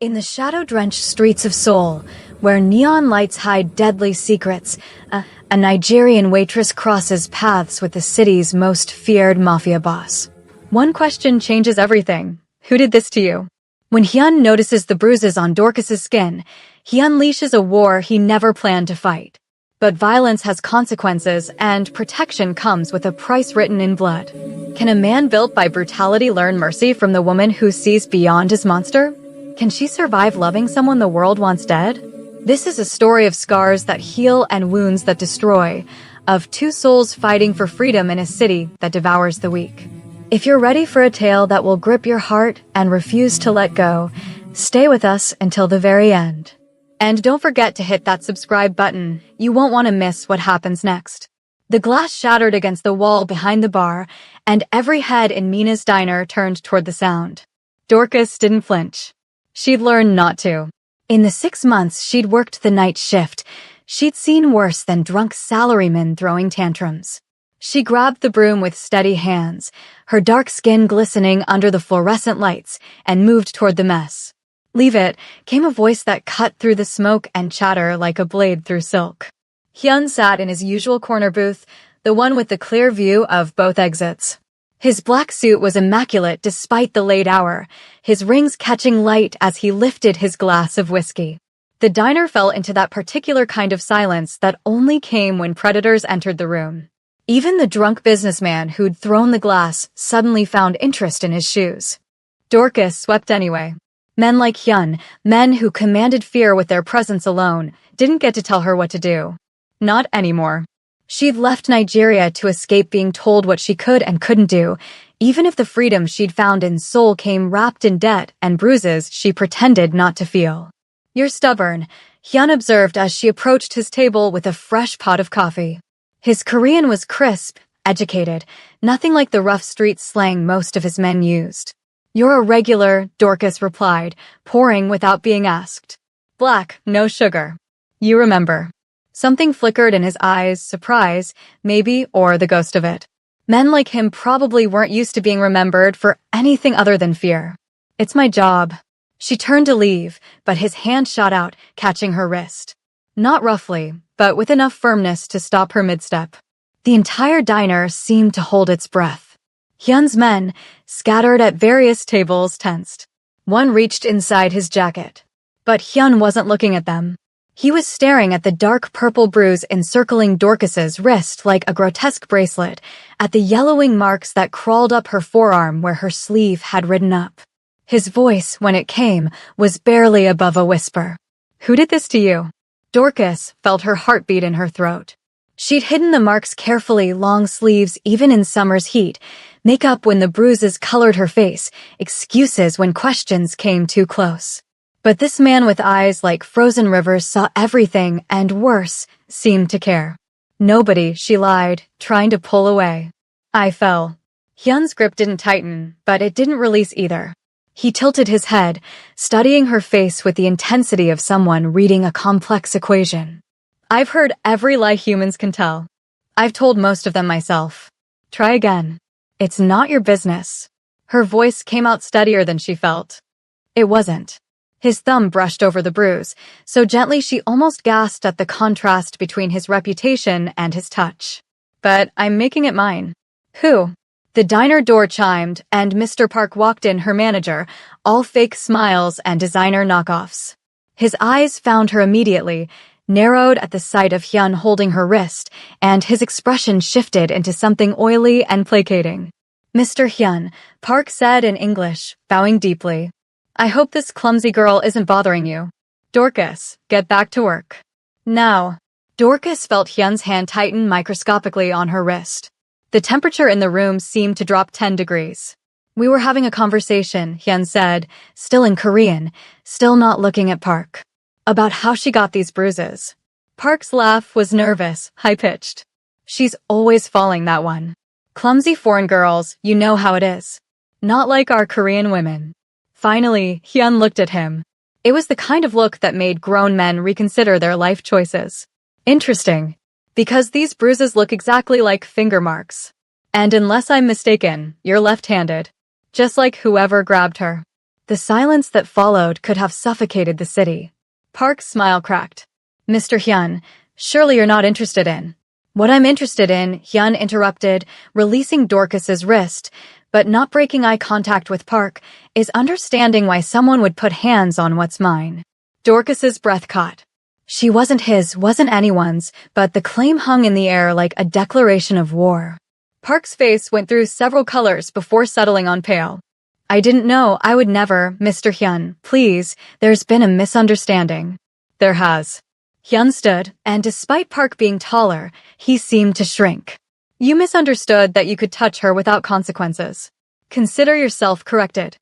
In the shadow-drenched streets of Seoul, where neon lights hide deadly secrets, a Nigerian waitress crosses paths with the city's most feared mafia boss. One question changes everything. Who did this to you? When Hyun notices the bruises on Dorcas's skin, he unleashes a war he never planned to fight. But violence has consequences, and protection comes with a price written in blood. Can a man built by brutality learn mercy from the woman who sees beyond his monster? Can she survive loving someone the world wants dead? This is a story of scars that heal and wounds that destroy, of two souls fighting for freedom in a city that devours the weak. If you're ready for a tale that will grip your heart and refuse to let go, stay with us until the very end. And don't forget to hit that subscribe button. You won't want to miss what happens next. The glass shattered against the wall behind the bar, and every head in Mina's diner turned toward the sound. Dorcas didn't flinch. She'd learned not to. In the 6 months she'd worked the night shift, she'd seen worse than drunk salarymen throwing tantrums. She grabbed the broom with steady hands, her dark skin glistening under the fluorescent lights, and moved toward the mess. "Leave it," came a voice that cut through the smoke and chatter like a blade through silk. Hyun sat in his usual corner booth, the one with the clear view of both exits. His black suit was immaculate despite the late hour, his rings catching light as he lifted his glass of whiskey. The diner fell into that particular kind of silence that only came when predators entered the room. Even the drunk businessman who'd thrown the glass suddenly found interest in his shoes. Dorcas swept anyway. Men like Hyun, men who commanded fear with their presence alone, didn't get to tell her what to do. Not anymore. She'd left Nigeria to escape being told what she could and couldn't do, even if the freedom she'd found in Seoul came wrapped in debt and bruises she pretended not to feel. "You're stubborn," Hyun observed as she approached his table with a fresh pot of coffee. His Korean was crisp, educated, nothing like the rough street slang most of his men used. "You're a regular," Dorcas replied, pouring without being asked. "Black, no sugar. You remember." Something flickered in his eyes, surprise, maybe, or the ghost of it. Men like him probably weren't used to being remembered for anything other than fear. "It's my job." She turned to leave, but his hand shot out, catching her wrist. Not roughly, but with enough firmness to stop her mid-step. The entire diner seemed to hold its breath. Hyun's men, scattered at various tables, tensed. One reached inside his jacket. But Hyun wasn't looking at them. He was staring at the dark purple bruise encircling Dorcas's wrist like a grotesque bracelet, at the yellowing marks that crawled up her forearm where her sleeve had ridden up. His voice, when it came, was barely above a whisper. "Who did this to you?" Dorcas felt her heartbeat in her throat. She'd hidden the marks carefully, long sleeves even in summer's heat, makeup when the bruises colored her face, excuses when questions came too close. But this man with eyes like frozen rivers saw everything and, worse, seemed to care. "Nobody," she lied, trying to pull away. "I fell." Hyun's grip didn't tighten, but it didn't release either. He tilted his head, studying her face with the intensity of someone reading a complex equation. "I've heard every lie humans can tell. I've told most of them myself. Try again." "It's not your business." Her voice came out steadier than she felt. It wasn't. His thumb brushed over the bruise, so gently she almost gasped at the contrast between his reputation and his touch. "But I'm making it mine." "Who?" The diner door chimed, and Mr. Park walked in, her manager, all fake smiles and designer knockoffs. His eyes found her immediately, narrowed at the sight of Hyun holding her wrist, and his expression shifted into something oily and placating. "Mr. Hyun," Park said in English, bowing deeply. "I hope this clumsy girl isn't bothering you. Dorcas, get back to work. Now." Dorcas felt Hyun's hand tighten microscopically on her wrist. The temperature in the room seemed to drop 10 degrees. "We were having a conversation," Hyun said, still in Korean, still not looking at Park. "About how she got these bruises." Park's laugh was nervous, high-pitched. "She's always falling, that one. Clumsy foreign girls, you know how it is. Not like our Korean women." Finally, Hyun looked at him. It was the kind of look that made grown men reconsider their life choices. "Interesting. Because these bruises look exactly like finger marks. And unless I'm mistaken, you're left-handed. Just like whoever grabbed her." The silence that followed could have suffocated the city. Park's smile cracked. Mr. Hyun, surely you're not interested in. What I'm interested in, Hyun interrupted, releasing Dorcas's wrist, but not breaking eye contact with Park, is understanding why someone would put hands on what's mine. Dorcas's breath caught. She wasn't his, wasn't anyone's, but the claim hung in the air like a declaration of war. Park's face went through several colors before settling on pale. I didn't know, I would never, Mr. Hyun, please, there's been a misunderstanding. There has. Hyun stood, and despite Park being taller, he seemed to shrink. You misunderstood that you could touch her without consequences. Consider yourself corrected.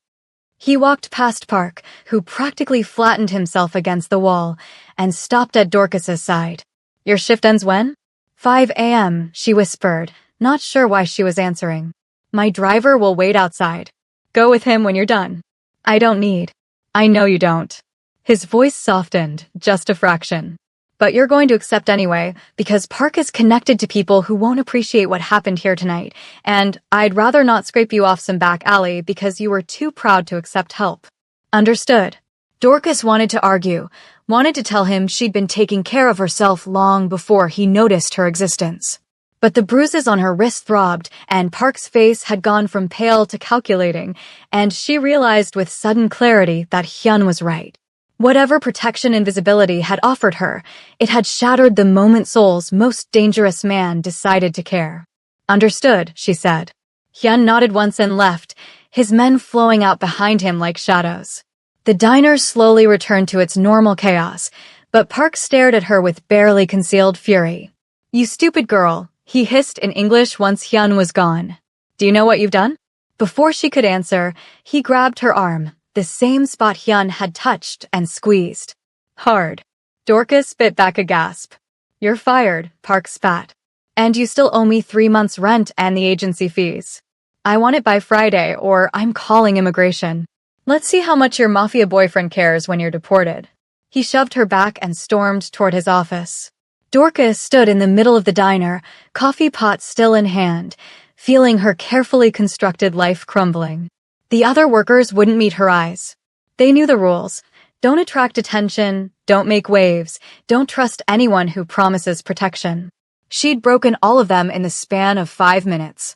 He walked past Park, who practically flattened himself against the wall, and stopped at Dorcas's side. Your shift ends when? 5 a.m., she whispered, not sure why she was answering. My driver will wait outside. Go with him when you're done. I don't need. I know you don't. His voice softened, just a fraction. But you're going to accept anyway, because Park is connected to people who won't appreciate what happened here tonight, and I'd rather not scrape you off some back alley because you were too proud to accept help. Understood. Dorcas wanted to argue, wanted to tell him she'd been taking care of herself long before he noticed her existence. But the bruises on her wrist throbbed, and Park's face had gone from pale to calculating, and she realized with sudden clarity that Hyun was right. Whatever protection invisibility had offered her, it had shattered the moment Seoul's most dangerous man decided to care. Understood, she said. Hyun nodded once and left, his men flowing out behind him like shadows. The diner slowly returned to its normal chaos, but Park stared at her with barely concealed fury. You stupid girl, he hissed in English once Hyun was gone. Do you know what you've done? Before she could answer, he grabbed her arm, the same spot Hyun had touched and squeezed. Hard. Dorcas spit back a gasp. You're fired, Park spat. And you still owe me 3 months' rent and the agency fees. I want it by Friday or I'm calling immigration. Let's see how much your Mafia boyfriend cares when you're deported. He shoved her back and stormed toward his office. Dorcas stood in the middle of the diner, coffee pot still in hand, feeling her carefully constructed life crumbling. The other workers wouldn't meet her eyes. They knew the rules. Don't attract attention, don't make waves, don't trust anyone who promises protection. She'd broken all of them in the span of 5 minutes.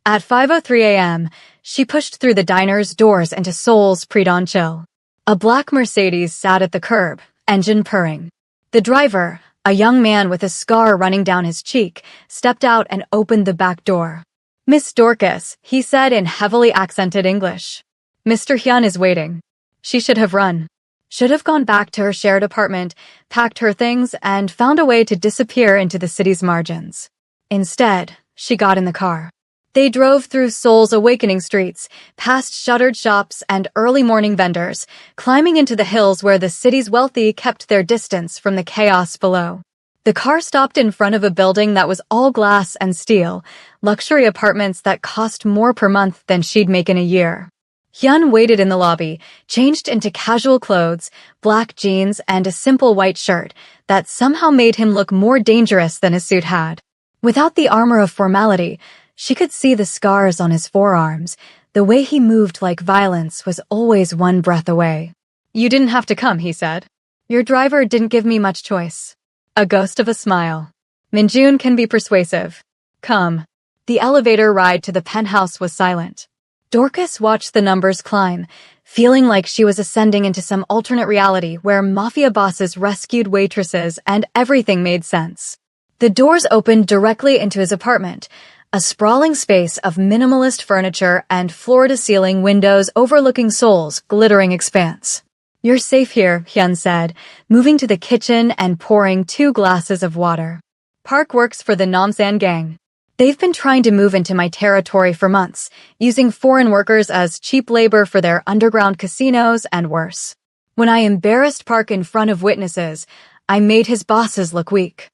At 5:03 a.m., she pushed through the diner's doors into Seoul's pre-dawn chill. A black Mercedes sat at the curb, engine purring. The driver, a young man with a scar running down his cheek, stepped out and opened the back door. Miss Dorcas, he said in heavily accented English. Mr. Hyun is waiting. She should have run. Should have gone back to her shared apartment, packed her things, and found a way to disappear into the city's margins. Instead, she got in the car. They drove through Seoul's awakening streets, past shuttered shops and early morning vendors, climbing into the hills where the city's wealthy kept their distance from the chaos below. The car stopped in front of a building that was all glass and steel, luxury apartments that cost more per month than she'd make in a year. Hyun waited in the lobby, changed into casual clothes, black jeans, and a simple white shirt that somehow made him look more dangerous than his suit had. Without the armor of formality, she could see the scars on his forearms. The way he moved like violence was always one breath away. You didn't have to come, he said. Your driver didn't give me much choice. A ghost of a smile. Minjun can be persuasive. Come. The elevator ride to the penthouse was silent. Dorcas watched the numbers climb, feeling like she was ascending into some alternate reality where mafia bosses rescued waitresses and everything made sense. The doors opened directly into his apartment, a sprawling space of minimalist furniture and floor-to-ceiling windows overlooking Seoul's glittering expanse. You're safe here, Hyun said, moving to the kitchen and pouring 2 glasses of water. Park works for the Namsan gang. They've been trying to move into my territory for months, using foreign workers as cheap labor for their underground casinos and worse. When I embarrassed Park in front of witnesses, I made his bosses look weak.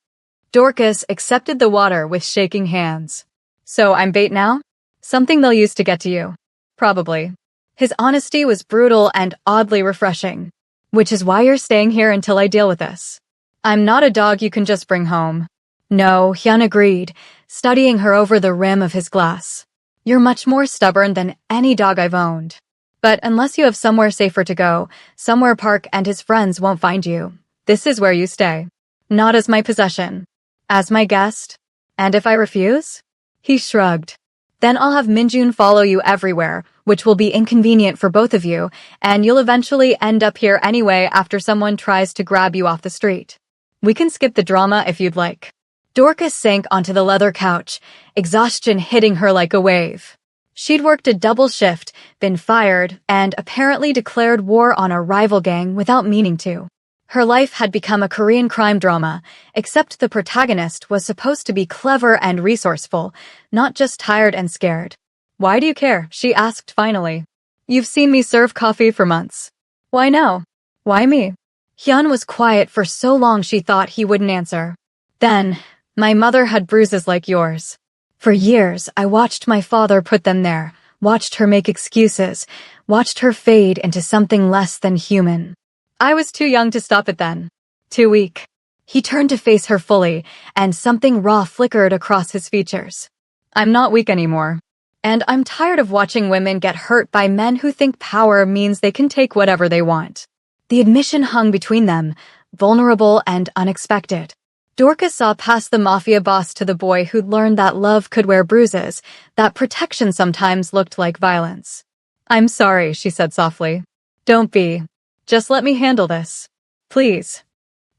Dorcas accepted the water with shaking hands. So I'm bait now? Something they'll use to get to you. Probably. His honesty was brutal and oddly refreshing. Which is why you're staying here until I deal with this. I'm not a dog you can just bring home. No, Hyun agreed, studying her over the rim of his glass. You're much more stubborn than any dog I've owned. But unless you have somewhere safer to go, somewhere Park and his friends won't find you, this is where you stay. Not as my possession. As my guest. And if I refuse? He shrugged. Then I'll have Minjun follow you everywhere, which will be inconvenient for both of you, and you'll eventually end up here anyway after someone tries to grab you off the street. We can skip the drama if you'd like. Dorcas sank onto the leather couch, exhaustion hitting her like a wave. She'd worked a double shift, been fired, and apparently declared war on a rival gang without meaning to. Her life had become a Korean crime drama, except the protagonist was supposed to be clever and resourceful, not just tired and scared. Why do you care? She asked finally. You've seen me serve coffee for months. Why no? Why me? Hyun was quiet for so long she thought he wouldn't answer. Then, my mother had bruises like yours. For years, I watched my father put them there, watched her make excuses, watched her fade into something less than human. I was too young to stop it then. Too weak. He turned to face her fully, and something raw flickered across his features. I'm not weak anymore. And I'm tired of watching women get hurt by men who think power means they can take whatever they want. The admission hung between them, vulnerable and unexpected. Dorcas saw past the Mafia boss to the boy who'd learned that love could wear bruises, that protection sometimes looked like violence. I'm sorry, she said softly. Don't be. Just let me handle this. Please.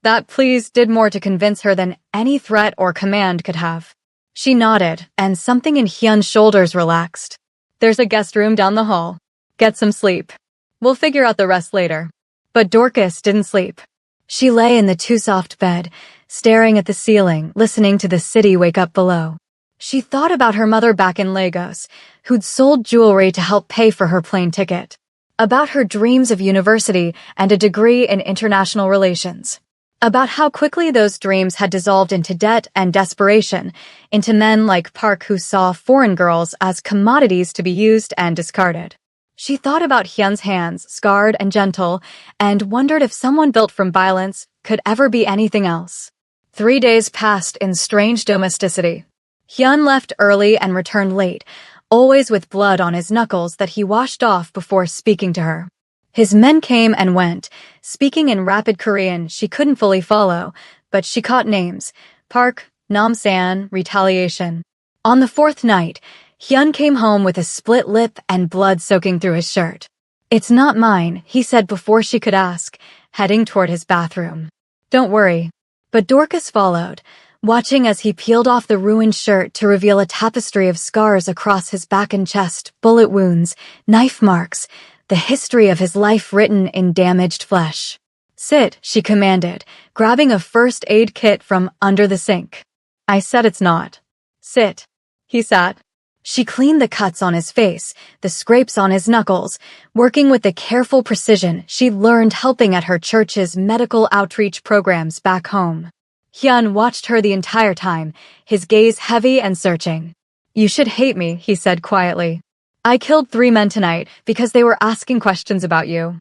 That please did more to convince her than any threat or command could have. She nodded, and something in Hyun's shoulders relaxed. There's a guest room down the hall. Get some sleep. We'll figure out the rest later. But Dorcas didn't sleep. She lay in the too-soft bed, staring at the ceiling, listening to the city wake up below. She thought about her mother back in Lagos, who'd sold jewelry to help pay for her plane ticket. About her dreams of university and a degree in international relations. About how quickly those dreams had dissolved into debt and desperation, into men like Park who saw foreign girls as commodities to be used and discarded. She thought about Hyun's hands, scarred and gentle, and wondered if someone built from violence could ever be anything else. 3 days passed in strange domesticity. Hyun left early and returned late, always with blood on his knuckles that he washed off before speaking to her. His men came and went, speaking in rapid Korean she couldn't fully follow, but she caught names: Park, Namsan, Retaliation. On the 4th night, Hyun came home with a split lip and blood soaking through his shirt. It's not mine, he said before she could ask, heading toward his bathroom. Don't worry. But Dorcas followed, watching as he peeled off the ruined shirt to reveal a tapestry of scars across his back and chest, bullet wounds, knife marks, the history of his life written in damaged flesh. Sit, she commanded, grabbing a first aid kit from under the sink. I said it's not. Sit. He sat. She cleaned the cuts on his face, the scrapes on his knuckles, working with the careful precision she'd learned helping at her church's medical outreach programs back home. Hyun watched her the entire time, his gaze heavy and searching. You should hate me, he said quietly. I killed 3 men tonight because they were asking questions about you.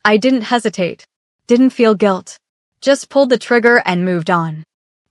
I didn't hesitate. Didn't feel guilt. Just pulled the trigger and moved on.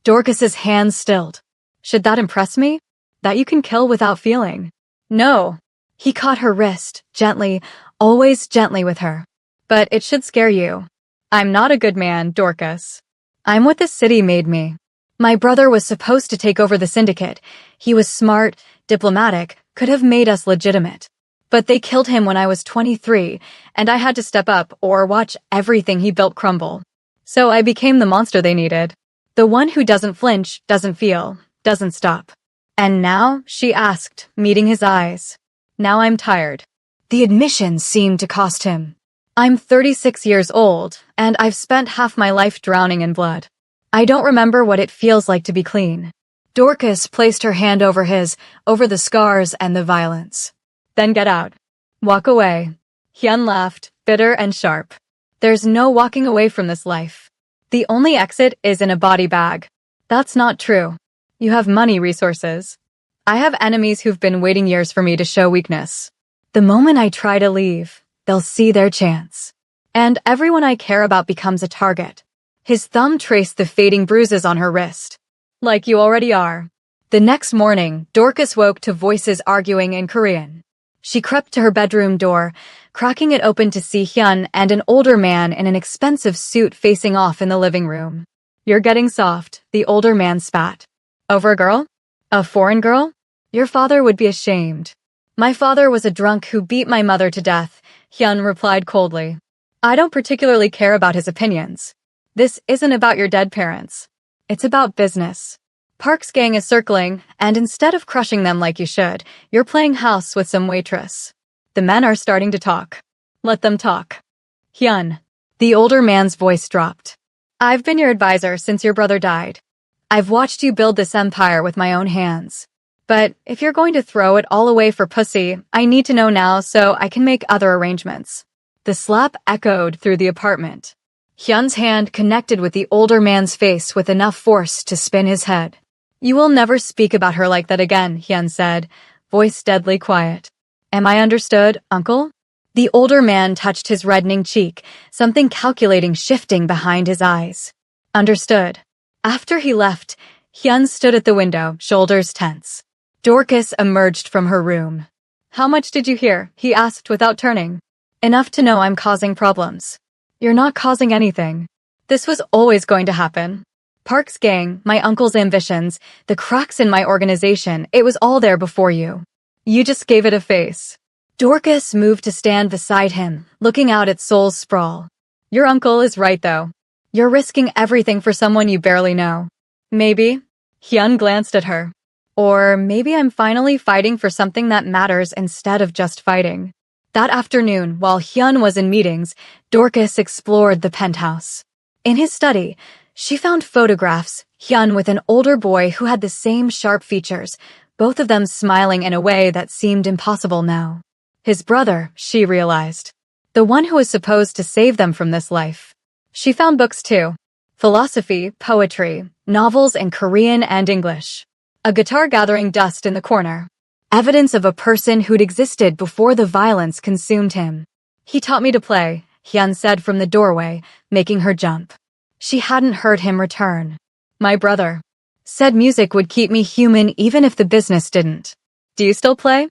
Dorcas's hands stilled. Should that impress me? That you can kill without feeling? No. He caught her wrist, gently, always gently with her. But it should scare you. I'm not a good man, Dorcas. I'm what the city made me. My brother was supposed to take over the syndicate. He was smart, diplomatic, could have made us legitimate. But they killed him when I was 23, and I had to step up or watch everything he built crumble. So I became the monster they needed. The one who doesn't flinch, doesn't feel, doesn't stop. And now, she asked, meeting his eyes. Now I'm tired. The admission seemed to cost him. I'm 36 years old, and I've spent half my life drowning in blood. I don't remember what it feels like to be clean. Dorcas placed her hand over his, over the scars and the violence. Then get out. Walk away. Hyun laughed, bitter and sharp. There's no walking away from this life. The only exit is in a body bag. That's not true. You have money resources. I have enemies who've been waiting years for me to show weakness. The moment I try to leave, they'll see their chance. And everyone I care about becomes a target. His thumb traced the fading bruises on her wrist. Like you already are. The next morning, Dorcas woke to voices arguing in Korean. She crept to her bedroom door, cracking it open to see Hyun and an older man in an expensive suit facing off in the living room. "You're getting soft," the older man spat. "Over a girl? A foreign girl? Your father would be ashamed." "My father was a drunk who beat my mother to death," Hyun replied coldly. "I don't particularly care about his opinions. This isn't about your dead parents. It's about business. Park's gang is circling, and instead of crushing them like you should, you're playing house with some waitress. The men are starting to talk. Let them talk." "Hyun." The older man's voice dropped. "I've been your advisor since your brother died. I've watched you build this empire with my own hands. But if you're going to throw it all away for pussy, I need to know now so I can make other arrangements." The slap echoed through the apartment. Hyun's hand connected with the older man's face with enough force to spin his head. "You will never speak about her like that again," Hyun said, voice deadly quiet. "Am I understood, uncle?" The older man touched his reddening cheek, something calculating shifting behind his eyes. "Understood." After he left, Hyun stood at the window, shoulders tense. Dorcas emerged from her room. "How much did you hear?" he asked without turning. "Enough to know I'm causing problems." "You're not causing anything. This was always going to happen. Park's gang, my uncle's ambitions, the cracks in my organization, it was all there before you. You just gave it a face." Dorcas moved to stand beside him, looking out at Seoul's sprawl. "Your uncle is right, though. You're risking everything for someone you barely know." "Maybe." Hyun glanced at her. "Or maybe I'm finally fighting for something that matters instead of just fighting." That afternoon, while Hyun was in meetings, Dorcas explored the penthouse. In his study, she found photographs, Hyun with an older boy who had the same sharp features, both of them smiling in a way that seemed impossible now. His brother, she realized. The one who was supposed to save them from this life. She found books too. Philosophy, poetry, novels in Korean and English. A guitar gathering dust in the corner. Evidence of a person who'd existed before the violence consumed him. "He taught me to play," Hyun said from the doorway, making her jump. She hadn't heard him return. "My brother said music would keep me human even if the business didn't." "Do you still play?"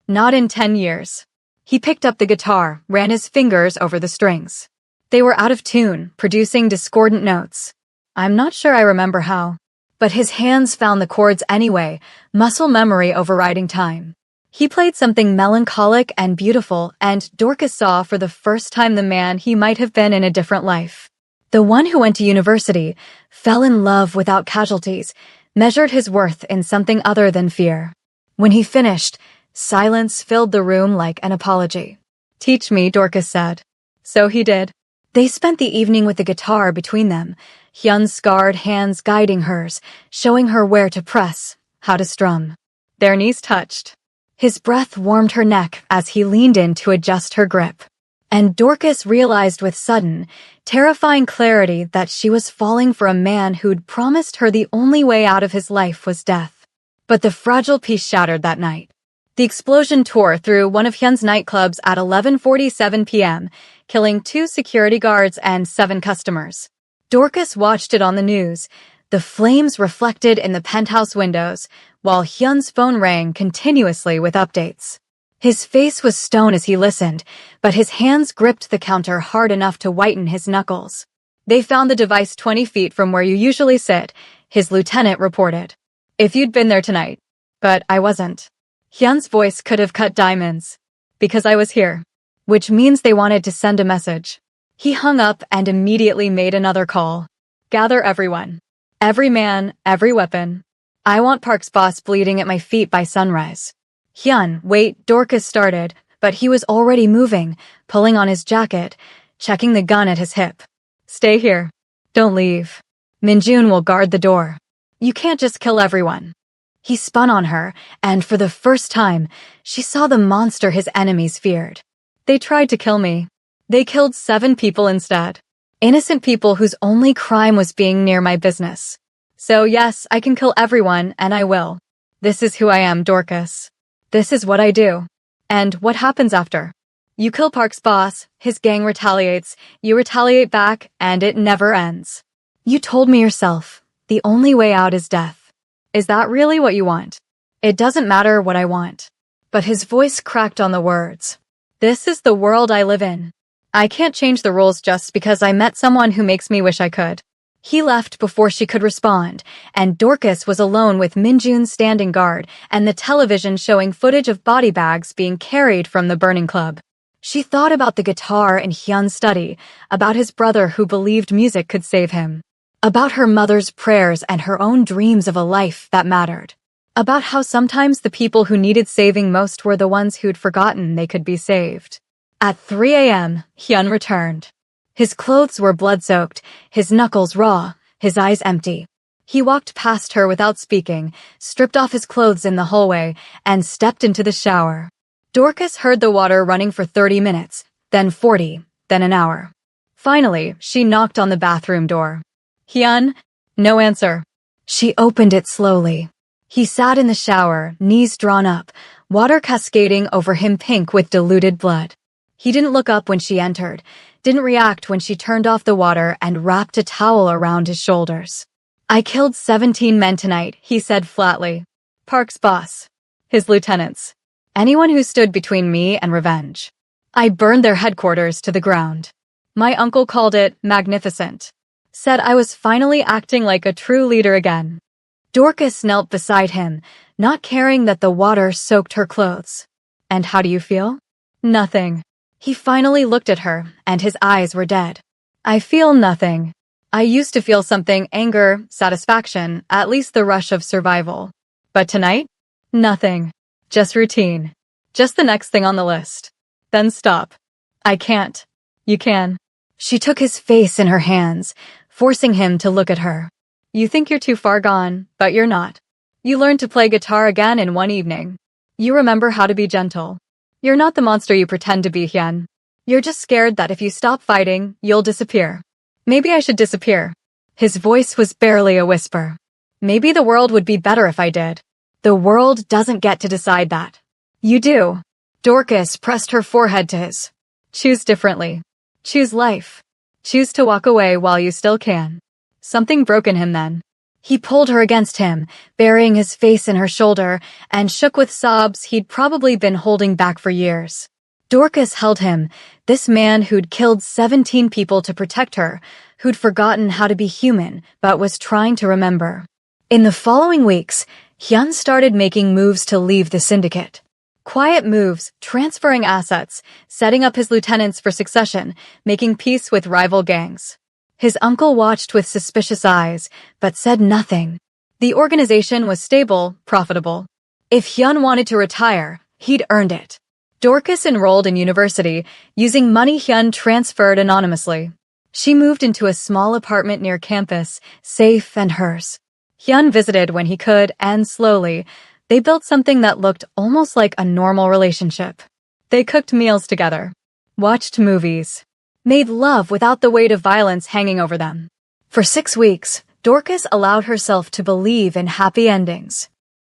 "Not in 10 years. He picked up the guitar, ran his fingers over the strings. They were out of tune, producing discordant notes. I'm not sure I remember how. But his hands found the chords anyway, muscle memory overriding time. He played something melancholic and beautiful, and Dorcas saw for the first time the man he might have been in a different life. The one who went to university, fell in love without casualties, measured his worth in something other than fear. When he finished, silence filled the room like an apology. "Teach me," Dorcas said. So he did. They spent the evening with the guitar between them, Hyun's scarred hands guiding hers, showing her where to press, how to strum. Their knees touched. His breath warmed her neck as he leaned in to adjust her grip. And Dorcas realized with sudden, terrifying clarity that she was falling for a man who'd promised her the only way out of his life was death. But the fragile peace shattered that night. The explosion tore through one of Hyun's nightclubs at 11:47 p.m., killing 2 security guards and 7 customers. Dorcas watched it on the news, the flames reflected in the penthouse windows, while Hyun's phone rang continuously with updates. His face was stone as he listened, but his hands gripped the counter hard enough to whiten his knuckles. "They found the device 20 feet from where you usually sit," his lieutenant reported. "If you'd been there tonight." "But I wasn't." Hyun's voice could have cut diamonds. "Because I was here." Which means they wanted to send a message. He hung up and immediately made another call. "Gather everyone. Every man, every weapon. I want Park's boss bleeding at my feet by sunrise." "Hyun, wait," Dorcas started, but he was already moving, pulling on his jacket, checking the gun at his hip. "Stay here. Don't leave. Minjun will guard the door. You can't just kill everyone." He spun on her, and for the first time, she saw the monster his enemies feared. "They tried to kill me. They killed 7 people instead. Innocent people whose only crime was being near my business. So yes, I can kill everyone, and I will. This is who I am, Dorcas. This is what I do. And what happens after? You kill Park's boss, his gang retaliates, you retaliate back, and it never ends. You told me yourself, the only way out is death. Is that really what you want?" "It doesn't matter what I want." But his voice cracked on the words. This is the world I live in. I can't change the rules just because I met someone who makes me wish I could. He left before she could respond, and Dorcas was alone with Minjun standing guard and the television showing footage of body bags being carried from the burning club. She thought about the guitar in Hyun's study, about his brother who believed music could save him, about her mother's prayers and her own dreams of a life that mattered, about how sometimes the people who needed saving most were the ones who'd forgotten they could be saved. At 3 a.m., Hyun returned. His clothes were blood-soaked, his knuckles raw, his eyes empty. He walked past her without speaking, stripped off his clothes in the hallway, and stepped into the shower. Dorcas heard the water running for 30 minutes, then 40, then an hour. Finally, she knocked on the bathroom door. Hyun? No answer. She opened it slowly. He sat in the shower, knees drawn up, water cascading over him pink with diluted blood. He didn't look up when she entered, didn't react when she turned off the water and wrapped a towel around his shoulders. I killed 17 men tonight, he said flatly. Park's boss. His lieutenants. Anyone who stood between me and revenge. I burned their headquarters to the ground. My uncle called it magnificent. Said I was finally acting like a true leader again. Dorcas knelt beside him, not caring that the water soaked her clothes. And how do you feel? Nothing. He finally looked at her, and his eyes were dead. I feel nothing. I used to feel something, anger, satisfaction, at least the rush of survival. But tonight? Nothing. Just routine. Just the next thing on the list. Then stop. I can't. You can. She took his face in her hands, forcing him to look at her. You think you're too far gone, but you're not. You learned to play guitar again in one evening. You remember how to be gentle. You're not the monster you pretend to be, Hyun. You're just scared that if you stop fighting, you'll disappear. Maybe I should disappear. His voice was barely a whisper. Maybe the world would be better if I did. The world doesn't get to decide that. You do. Dorcas pressed her forehead to his. Choose differently. Choose life. Choose to walk away while you still can. Something broke in him then. He pulled her against him, burying his face in her shoulder, and shook with sobs he'd probably been holding back for years. Dorcas held him, this man who'd killed 17 people to protect her, who'd forgotten how to be human, but was trying to remember. In the following weeks, Hyun started making moves to leave the syndicate. Quiet moves, transferring assets, setting up his lieutenants for succession, making peace with rival gangs. His uncle watched with suspicious eyes, but said nothing. The organization was stable, profitable. If Hyun wanted to retire, he'd earned it. Dorcas enrolled in university, using money Hyun transferred anonymously. She moved into a small apartment near campus, safe and hers. Hyun visited when he could, and slowly, they built something that looked almost like a normal relationship. They cooked meals together, watched movies, made love without the weight of violence hanging over them. For 6 weeks, Dorcas allowed herself to believe in happy endings.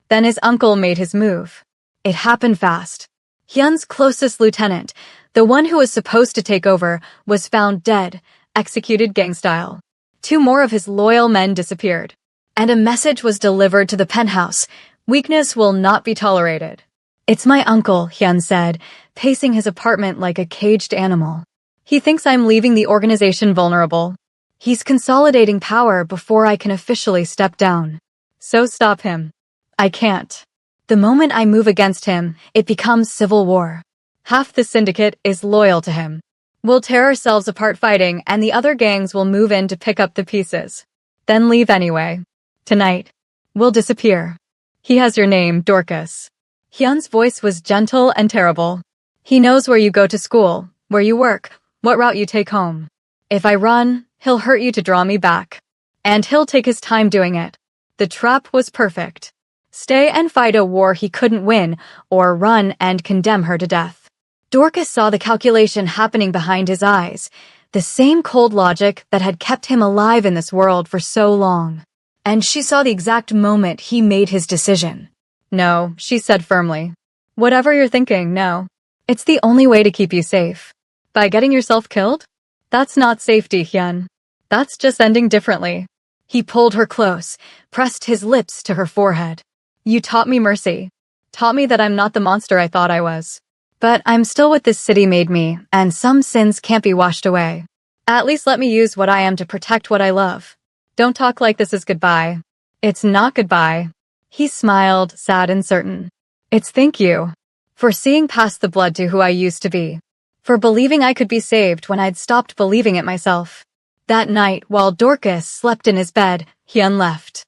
Then his uncle made his move. It happened fast. Hyun's closest lieutenant, the one who was supposed to take over, was found dead, executed gang-style. 2 more of his loyal men disappeared. And a message was delivered to the penthouse. Weakness will not be tolerated. It's my uncle, Hyun said, pacing his apartment like a caged animal. He thinks I'm leaving the organization vulnerable. He's consolidating power before I can officially step down. So stop him. I can't. The moment I move against him, it becomes civil war. Half the syndicate is loyal to him. We'll tear ourselves apart fighting, and the other gangs will move in to pick up the pieces. Then leave anyway. Tonight. We'll disappear. He has your name, Dorcas. Hyun's voice was gentle and terrible. He knows where you go to school, where you work, what route you take home. If I run, he'll hurt you to draw me back. And he'll take his time doing it. The trap was perfect. Stay and fight a war he couldn't win, or run and condemn her to death. Dorcas saw the calculation happening behind his eyes, the same cold logic that had kept him alive in this world for so long. And she saw the exact moment he made his decision. No, she said firmly. Whatever you're thinking, no. It's the only way to keep you safe. By getting yourself killed? That's not safety, Hyun. That's just ending differently. He pulled her close, pressed his lips to her forehead. You taught me mercy. Taught me that I'm not the monster I thought I was. But I'm still what this city made me, and some sins can't be washed away. At least let me use what I am to protect what I love. Don't talk like this is goodbye. It's not goodbye. He smiled, sad and certain. It's thank you. For seeing past the blood to who I used to be. For believing I could be saved when I'd stopped believing it myself. That night, while Dorcas slept in his bed, Hyun left.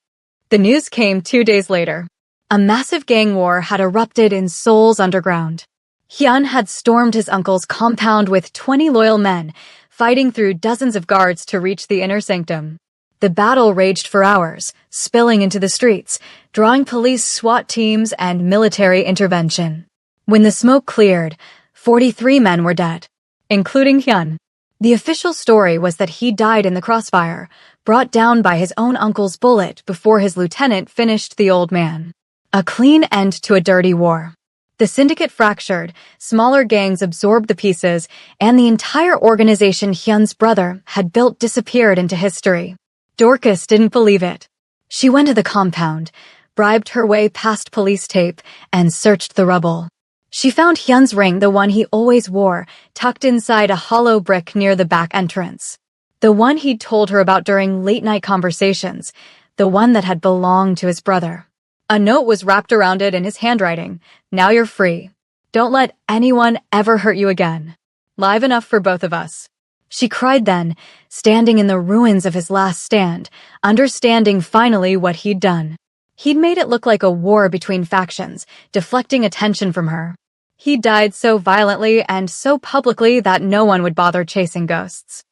The news came 2 days later. A massive gang war had erupted in Seoul's underground. Hyun had stormed his uncle's compound with 20 loyal men, fighting through dozens of guards to reach the inner sanctum. The battle raged for hours, spilling into the streets, drawing police, SWAT teams, and military intervention. When the smoke cleared, 43 men were dead, including Hyun. The official story was that he died in the crossfire, brought down by his own uncle's bullet before his lieutenant finished the old man. A clean end to a dirty war. The syndicate fractured, smaller gangs absorbed the pieces, and the entire organization Hyun's brother had built disappeared into history. Dorcas didn't believe it. She went to the compound, bribed her way past police tape, and searched the rubble. She found Hyun's ring, the one he always wore, tucked inside a hollow brick near the back entrance. The one he'd told her about during late-night conversations, the one that had belonged to his brother. A note was wrapped around it in his handwriting. Now you're free. Don't let anyone ever hurt you again. Live enough for both of us. She cried then, standing in the ruins of his last stand, understanding finally what he'd done. He'd made it look like a war between factions, deflecting attention from her. He died so violently and so publicly that no one would bother chasing ghosts.